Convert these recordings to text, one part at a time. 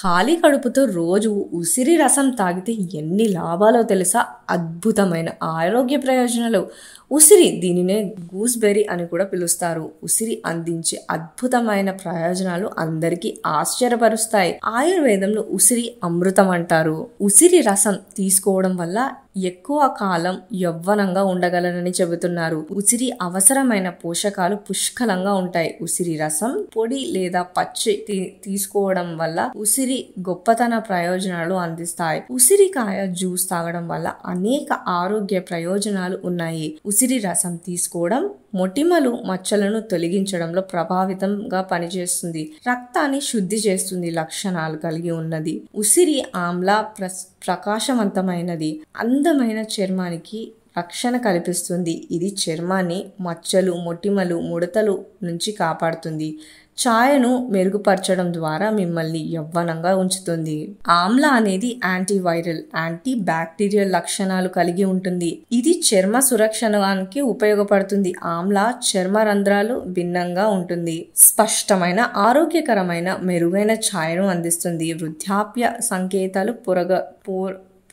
ఖాళీ కడుపుతో రోజు ఉసిరి రసం తాగితే ఎన్ని లాభాలో తెలుసా? అద్భుతమైన ఆరోగ్య ప్రయోజనాలు. ఉసిరి, దీనినే గూస్బెర్రీ అని కూడా పిలుస్తారు. ఉసిరి అందించే అద్భుతమైన ప్రయోజనాలు అందరికీ ఆశ్చర్యపరుస్తాయి. ఆయుర్వేదంలో ఉసిరి అమృతం అంటారు. ఉసిరి రసం తీసుకోవడం వల్ల ఎక్కువ కాలం యవ్వనంగా ఉండగలరని చెబుతున్నారు. ఉసిరి అవసరమైన పోషకాలు పుష్కలంగా ఉంటాయి. ఉసిరి రసం పొడి లేదా పచ్చి తీసుకోవడం వల్ల ఉసిరి గొప్పతన ప్రయోజనాలు అందిస్తాయి. ఉసిరికాయ జ్యూస్ తాగడం వల్ల అనేక ఆరోగ్య ప్రయోజనాలు ఉన్నాయి. ఉసిరి రసం తీసుకోవడం మొటిమలు, మచ్చలను తొలగించడంలో ప్రభావితంగా పనిచేస్తుంది. రక్తాన్ని శుద్ధి చేస్తుంది లక్షణాలు కలిగి ఉన్నది. ఉసిరి ఆమ్ల ప్రకాశవంతమైనది, అందమైన చర్మానికి రక్షణ కల్పిస్తుంది. ఇది చర్మాన్ని మచ్చలు, మొటిమలు, ముడతలు నుంచి కాపాడుతుంది. ఛాయను మెరుగుపరచడం ద్వారా మిమ్మల్ని యవ్వనంగా ఉంచుతుంది. ఆమ్ల అనేది యాంటీవైరల్, యాంటీ బ్యాక్టీరియల్ లక్షణాలు కలిగి ఉంటుంది. ఇది చర్మ సురక్షణకి ఉపయోగపడుతుంది. ఆమ్ల చర్మ రంధ్రాలు భిన్నంగా ఉంటుంది. స్పష్టమైన, ఆరోగ్యకరమైన, మెరుగైన ఛాయను అందిస్తుంది. వృద్ధాప్య సంకేతాలు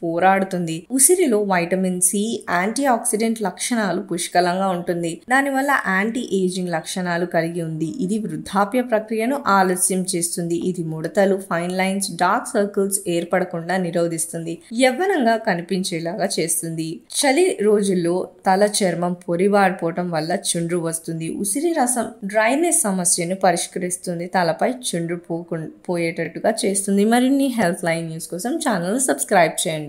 పోరాడుతుంది. ఉసిరిలో వైటమిన్ సి, యాంటీ ఆక్సిడెంట్ లక్షణాలు పుష్కలంగా ఉంటుంది. దానివల్ల యాంటీ ఏజింగ్ లక్షణాలు కలిగి ఉంది. ఇది వృద్ధాప్య ప్రక్రియను ఆలస్యం చేస్తుంది. ఇది ముడతలు, ఫైన్ లైన్స్, డార్క్ సర్కిల్స్ ఏర్పడకుండా నిరోధిస్తుంది. యవ్వనంగా కనిపించేలాగా చేస్తుంది. చలి రోజుల్లో తల చర్మం పొరిబారిపోవటం వల్ల చుండ్రు వస్తుంది. ఉసిరి రసం డ్రైనెస్ సమస్యను పరిష్కరిస్తుంది. తలపై చుండ్రు పోయేటట్టుగా చేస్తుంది. మరిన్ని హెల్త్ లైన్ న్యూస్ కోసం ఛానల్ సబ్స్క్రైబ్ చేయండి.